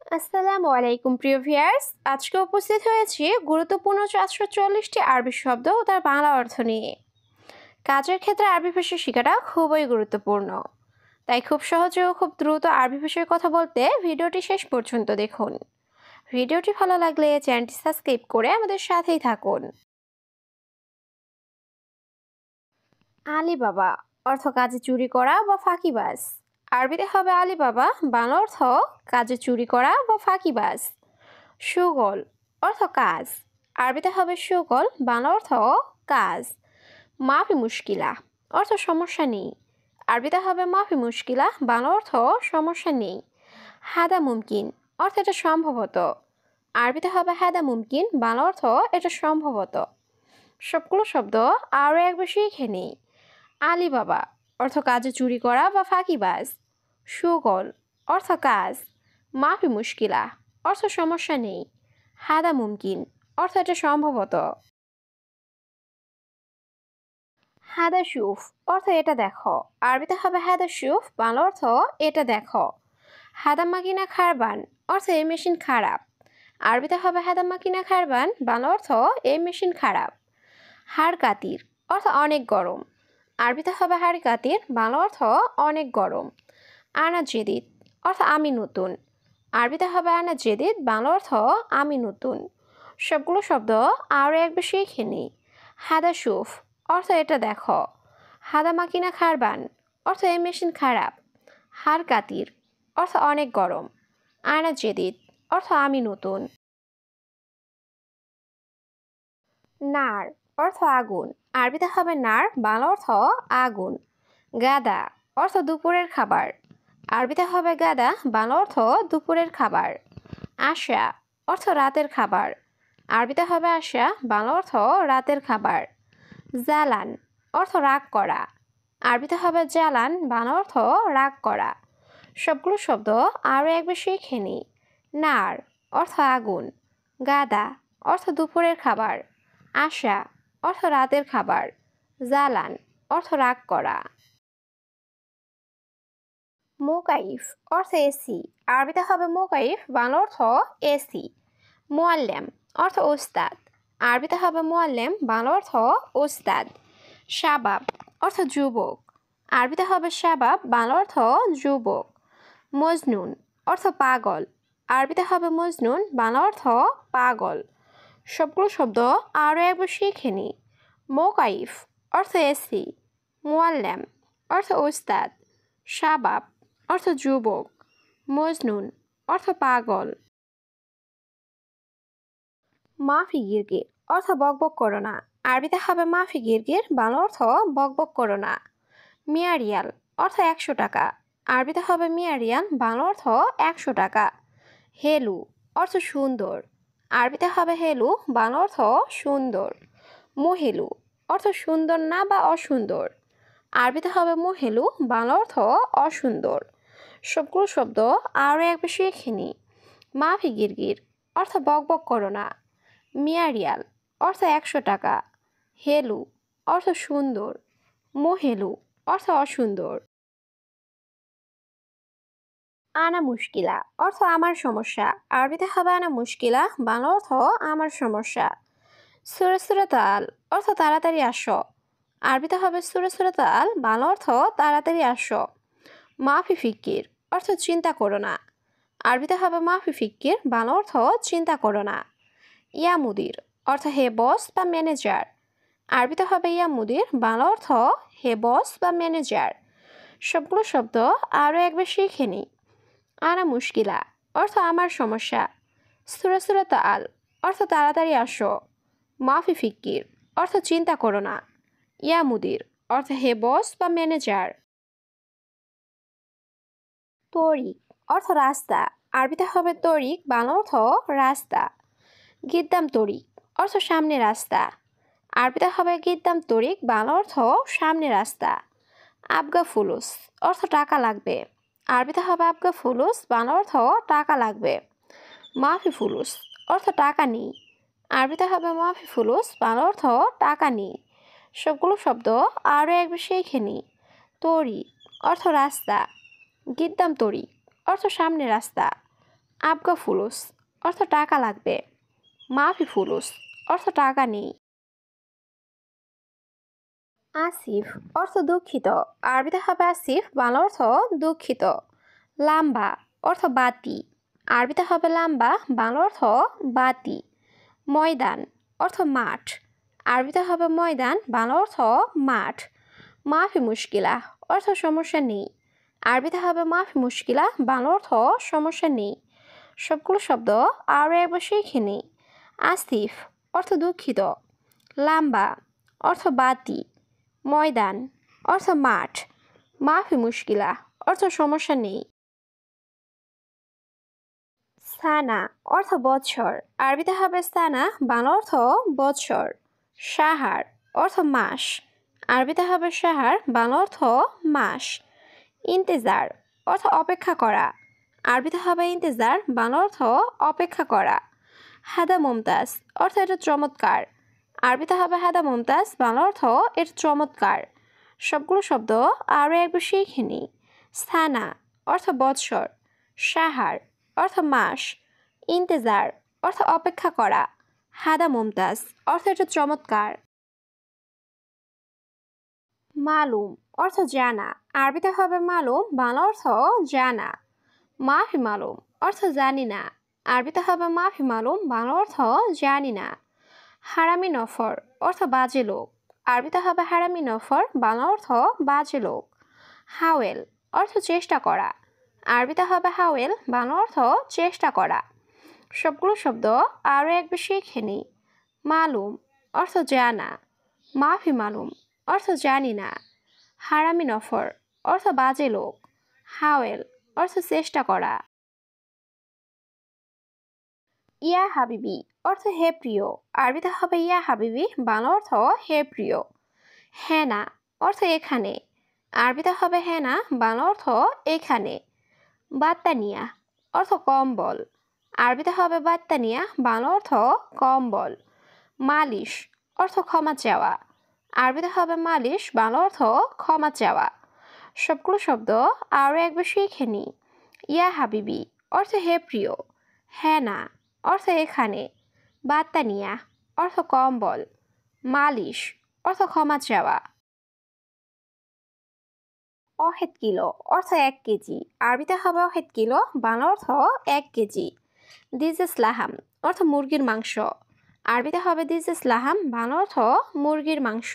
আসসালামু আলাইকুম প্রিয় ভিউয়ার্স, আজকে উপস্থিত হয়েছি গুরুত্বপূর্ণ 440টি আরবি শব্দ ও তার বাংলা অর্থ নিয়ে। কাজের ক্ষেত্রে আরবি ভাষা শেখাটা খুবই গুরুত্বপূর্ণ, তাই খুব সহজে ও খুব দ্রুত আরবি ভাষায় কথা বলতে ভিডিওটি শেষ পর্যন্ত দেখুন। ভিডিওটি ভালো লাগলে চ্যানেলটি সাবস্ক্রাইব করে আমাদের সাথেই থাকুন। আলিবাবা অর্থ কাজে চুরি করা বা ফাঁকিবাজ। আরবিতে হবে আলিবাবা, বাংলা অর্থ কাজে চুরি করা বা ফাঁকিবাজ। সুগল অর্থ কাজ। আরবিতে হবে সুগল, বাংলা অর্থ কাজ। মাফি মুশকিলা অর্থ সমস্যা নেই। আরবিতে হবে মাফি মুশকিলা, বাংলা অর্থ সমস্যা নেই। হাদা মুমকিন অর্থ এটা সম্ভবত। আরবিতে হবে হাদা মুমকিন, বাংলা অর্থ এটা সম্ভবত। সবগুলো শব্দ আরও একবার শিখে নেই। আলিবাবা অর্থ কাজে চুরি করা বা ফাঁকিবাজ। সুগল অর্থ কাজ। মাফি মুশকিলা অর্থ সমস্যা নেই। হাদা মুমকিন অর্থ এটা সম্ভবত। হাদা শুফ অর্থ এটা দেখো। আরবিতে হবে হাদা শুফ, বাংলা অর্থ এটা দেখো। হাদা মাকিনা খারবান অর্থ এই মেশিন খারাপ। আরবিতে হবে হাদা মাকিনা খারবান, বাংলা অর্থ এই মেশিন খারাপ। হাড় কাতির অর্থ অনেক গরম। আরবিতে হবে হাড় কাতির, বাংলা অর্থ অনেক গরম। আনা জেদিদ অর্থ আমি নতুন। আরবিতে হবে আনা জেদিদ, বাংলা অর্থ আমি নতুন। সবগুলো শব্দ আরও একবার শিখে নিই। হাদা শুফ অর্থ এটা দেখো। হাদা মাকিনা খারবান অর্থ এই মেশিন খারাপ। হাড় কাতির অর্থ অনেক গরম। আনা জেদিদ অর্থ আমি নতুন। নার অর্থ আগুন। আরবিতে হবে নার, বাংলা অর্থ আগুন। গাদা অর্থ দুপুরের খাবার। আরবিতে হবে গাদা, বাংলা অর্থ দুপুরের খাবার। আশা অর্থ রাতের খাবার। আরবিতে হবে আশা, বাংলা অর্থ রাতের খাবার। জালান অর্থ রাগ করা। আরবিতে হবে জালান, বাংলা অর্থ রাগ করা। সবগুলো শব্দ আরও একবার শিখে নিই। নার অর্থ আগুন। গাদা অর্থ দুপুরের খাবার। আশা অর্থ রাতের খাবার। জালান অর্থ রাগ করা। মোকাইফ অর্থ এসি। আরবিতে হবে মোকাইফ, বাংলা অর্থ এসি। মোয়াল্লেম অর্থ ওস্তাদ। আরবিতে হবে মোয়াল্লেম, বাংলা অর্থ ওস্তাদ। শাবাব অর্থ যুবক। আরবিতে হবে শাবাব, বাংলা অর্থ যুবক। মজনুন অর্থ পাগল। আরবিতে হবে মজনুন, বাংলা অর্থ পাগল। সবগুলো শব্দ আরও একবার শিখে নিই। মোকাইফ অর্থ এসি। মোয়াল্লেম অর্থ ওস্তাদ। শাবাব অর্থ যুবক। মজনুন অর্থ পাগল। মাফি গিরগির অর্থ বকবক করো না। আরবিতে হবে মাফি গিরগির, বাংলা অর্থ বকবক করো না। মিয়ারিয়াল অর্থ 100 টাকা। আরবিতে হবে মিয়ারিয়াল, বাংলা অর্থ 100 টাকা। হেলু অর্থ সুন্দর। আরবিতে হবে হেলু, বাংলা অর্থ সুন্দর। মুহেলু অর্থ সুন্দর না বা অসুন্দর। আরবিতে হবে মুহেলু, বাংলা অর্থ অসুন্দর। সবগুলো শব্দ আরও একবার শিখে নিই। মাফি গিরগির অর্থ বকবক করো না। মিয়ারিয়াল অর্থ 100 টাকা। হেলু অর্থ সুন্দর। মোহেলু অর্থ অসুন্দর। আনা মুশকিলা অর্থ আমার সমস্যা। আরবিতে হবে আনা মুশকিলা, বাংলা অর্থ আমার সমস্যা। সুরে সুরে তাল অর্থ তাড়াতাড়ি আসো। আরবিতে হবে সুরে সুরে তাল, বাংলা অর্থ তাড়াতাড়ি আসো। মাফি ফিক্কির অর্থ চিন্তা করো না। আরবিতে হবে মাফি ফিক্কির, বাংলা অর্থ চিন্তা করো না। ইয়া মুদির অর্থ হে বস বা ম্যানেজার। আরবিতে হবে ইয়া মুদির, বাংলা অর্থ হে বস বা ম্যানেজার। সবগুলো শব্দ আরও একবার শিখে নিই। আনা মুশকিলা অর্থ আমার সমস্যা। সুরে সুরে তাল অর্থ তাড়াতাড়ি আসো। মাফি ফিক্কির অর্থ চিন্তা করো না। ইয়া মুদির অর্থ হে বস বা ম্যানেজার। তরিক অর্থ রাস্তা। আরবিতে হবে তরিক, বাংলা অর্থ রাস্তা। গিদ্দাম তরিক অর্থ সামনে রাস্তা। আরবিতে হবে গিদ্দাম তরিক, বাংলা অর্থ সামনে রাস্তা। আবগা ফুলুস অর্থ টাকা লাগবে। আরবিতে হবে আবগা ফুলুস, বাংলা অর্থ টাকা লাগবে। মাফি ফুলুস অর্থ টাকা নেই। আরবিতে হবে মাফি ফুলুস, বাংলা অর্থ টাকা নেই। সবগুলো শব্দ আরও একবার শিখে নিই। তরিক অর্থ রাস্তা। গিদ্দাম তরিক অর্থ সামনে রাস্তা। আবগা ফুলুস অর্থ টাকা লাগবে। মাফি ফুলুস অর্থ টাকা নেই। আসিফ অর্থ দুঃখিত, আরবিতে হবে আসিফ, বাংলা অর্থ দুঃখিত। লাম্বা অর্থ বাতি, আরবিতে হবে লাম্বা, বাংলা অর্থ বাতি। ময়দান অর্থ মাঠ, আরবিতে হবে ময়দান, বাংলা অর্থ মাঠ। মাফি মুশকিলা অর্থ সমস্যা নেই, আরবিতে হবে মাফি মুশকিলা, বাংলা অর্থ সমস্যা নেই। সবগুলো শব্দ আরও একবার শিখে নিই। আসিফ অর্থ দুঃখিত, লাম্বা অর্থ বাতি, ময়দান অর্থ মাঠ, মাফি মুশকিলা অর্থ সমস্যা নেই। সানা অর্থ বৎসর, আরবিতে হবে সানা, বাংলা অর্থ বৎসর। সাহার অর্থ মাস, আরবিতে হবে সাহার, বাংলা অর্থ মাস। ইন্তেজার অর্থ অপেক্ষা করা, আরবিতে হবে ইন্তেজার, বাংলা অর্থ অপেক্ষা করা। হাদা মুমতাজ অর্থ এটা চমৎকার, আরবিতে হবে হাদা মুমতাজ, বাংলা অর্থ এটা চমৎকার। সবগুলো শব্দ আরও একবার শিখে নিই। সানা অর্থ বৎসর, সাহার অর্থ মাস, ইন্তেজার অর্থ অপেক্ষা করা, হাদা মুমতাজ অর্থ এটা চমৎকার। মালুম অর্থ জানা, আরবিতে হবে মালুম, বাংলা অর্থ জানা। মাফি মালুম অর্থ জানি না, আরবিতে হবে মাফি মালুম, বাংলা অর্থ জানি না। হারামি নফর অর্থ বাজে লোক, আরবিতে হবে হারামি নফর, বাংলা অর্থ বাজে লোক। হাওয়েল অর্থ চেষ্টা করা, আরবিতে হবে হাওয়েল, বাংলা অর্থ চেষ্টা করা। সবগুলো শব্দ আরও একবার শিখে নিই। মালুম অর্থ জানা, মাফি মালুম অর্থ জানি না, হারামি নফর অর্থ বাজে লোক, হাওয়েল অর্থ চেষ্টা করা। ইয়া হাবিবি অর্থ হে প্রিয়, আরবিতে হবে ইয়া হাবিবি, বাংলা অর্থ হে প্রিয়। হেনা অর্থ এখানে, আরবিতে হবে হেনা, বাংলা অর্থ এখানে। বাত্তানিয়া অর্থ কম্বল, আরবিতে হবে বাত্তানিয়া, বাংলা অর্থ কম্বল। মালিশ অর্থ ক্ষমা চাওয়া, আরবিতে হবে মালিশ, বাংলা অর্থ ক্ষমা চাওয়া। সবগুলো শব্দ আরও একবার শিখে নিই। ইয়া হাবিবি অর্থ হে প্রিয়, হেনা অর্থ এখানে, বাত্তানিয়া অর্থ কম্বল, মালিশ অর্থ ক্ষমা চাওয়া। অহেদ কিলো অর্থ 1 কেজি, আরবিতে হবে অহেদ কিলো, বাংলা অর্থ 1 কেজি। দিজেস লাহাম অর্থ মুরগির মাংস, আরবিতে হবে দিজেস লাহাম, বাংলা অর্থ মুরগির মাংস।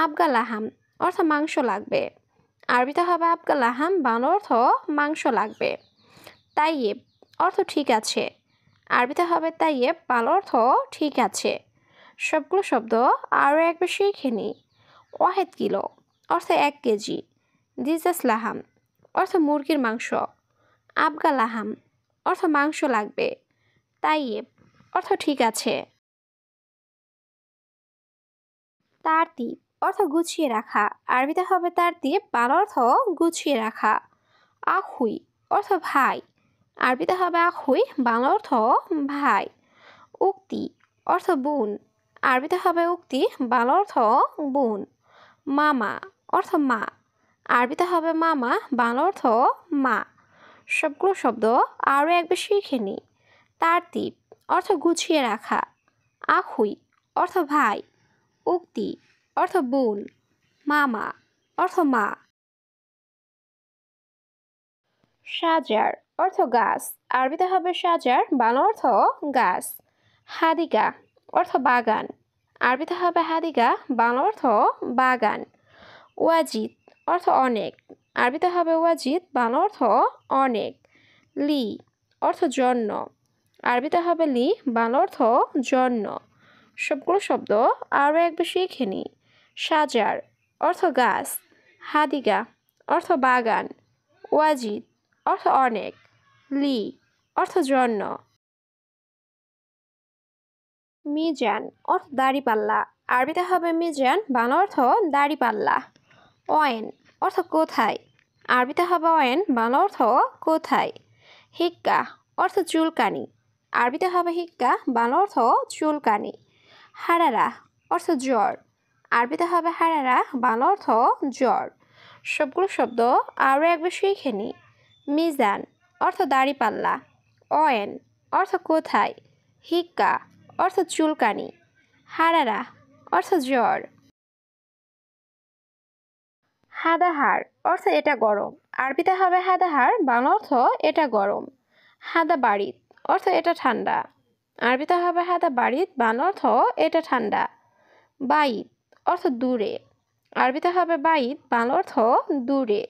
আবগা লাহাম অর্থ মাংস লাগবে, আরবিতে হবে আবগা লাহাম, বাংলা অর্থ মাংস লাগবে। তাইয়েব অর্থ ঠিক আছে, আরবিতে হবে তাইয়েব, বাংলা অর্থ ঠিক আছে। সবগুলো শব্দ আরও একবার শিখে নিই। ওয়াহেদ কিলো অর্থ 1 কেজি, দিজেস লাহাম অর্থ মুরগির মাংস, আবগা লাহাম অর্থ মাংস লাগবে, তাইয়েব অর্থ ঠিক আছে। তারতিব অর্থ গুছিয়ে রাখা, আরবিতে হবে তারতিব, বাংলা অর্থ গুছিয়ে রাখা। আখুই অর্থ ভাই, আরবিতে হবে আখুই, বাংলা অর্থ ভাই। উক্তি অর্থ বোন, আরবিতে হবে উক্তি, বাংলা অর্থ বোন। মামা অর্থ মা, আরবিতে হবে মামা, বাংলা অর্থ মা। সবগুলো শব্দ আরও একবার শিখে নিই। তারতিব অর্থ গুছিয়ে রাখা, আখুই অর্থ ভাই, উক্তি অর্থ বোন, মামা অর্থ মা। সাজার অর্থ গাছ, আরবিতে হবে সাজার, বাংলা অর্থ গাছ। হাদিকা অর্থ বাগান, আরবিতে হবে হাদিকা, বাংলা অর্থ বাগান। ওয়াজিদ অর্থ অনেক, আরবিতে হবে ওয়াজিদ, বাংলা অর্থ অনেক। লি অর্থ জন্য, আরবিতে হবে লি, বাংলা অর্থ জন্য। সবগুলো শব্দ আরও একবার শিখে নিই। সাজার অর্থ গাছ, হাদিকা অর্থ বাগান, ওয়াজিদ অর্থ অনেক, লি অর্থ জন্য। মিজান অর্থ দাড়িপাল্লা, আরবিতে হবে মিজান, বাংলা অর্থ দাড়িপাল্লা। অয়েন অর্থ কোথায়, আরবিতে হবে অয়েন, বাংলা অর্থ কোথায়। হিক্কা অর্থ চুলকানি, আরবিতে হবে হিক্কা, বাংলা অর্থ চুলকানি। হারারা অর্থ জ্বর, আরবিতে হবে হারারা, বাংলা অর্থ জ্বর। সবগুলো শব্দ আরও একবার শিখে নিই। মিজান অর্থ দাড়িপাল্লা, অয়েন অর্থ কোথায়, হিক্কা অর্থ চুলকানি, হারারা অর্থ জ্বর, হাদাহার অর্থ এটা গরম, আরবিতে হবে হাদাহার, বাংলা অর্থ এটা গরম, হাদা বাড়িত অর্থ এটা ঠান্ডা, আরবিতে হবে হাদা বাড়িত, বাংলা অর্থ এটা ঠান্ডা, বাইত অর্থ দূরে, আরবিতে হবে বাইত, বাংলা অর্থ দূরে,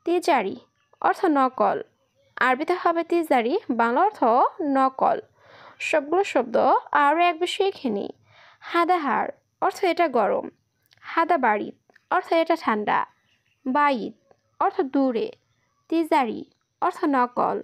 তিজারি অর্থ নকল, আরবিতে হবে তিজারি, বাংলা অর্থ নকল। সবগুলো শব্দ আরও একবার শিখে নিই। হাদাহার অর্থ এটা গরম, হাদা বাড়িত অর্থ এটা ঠান্ডা, বাইত অর্থ দূরে, তিজারি অর্থ নকল।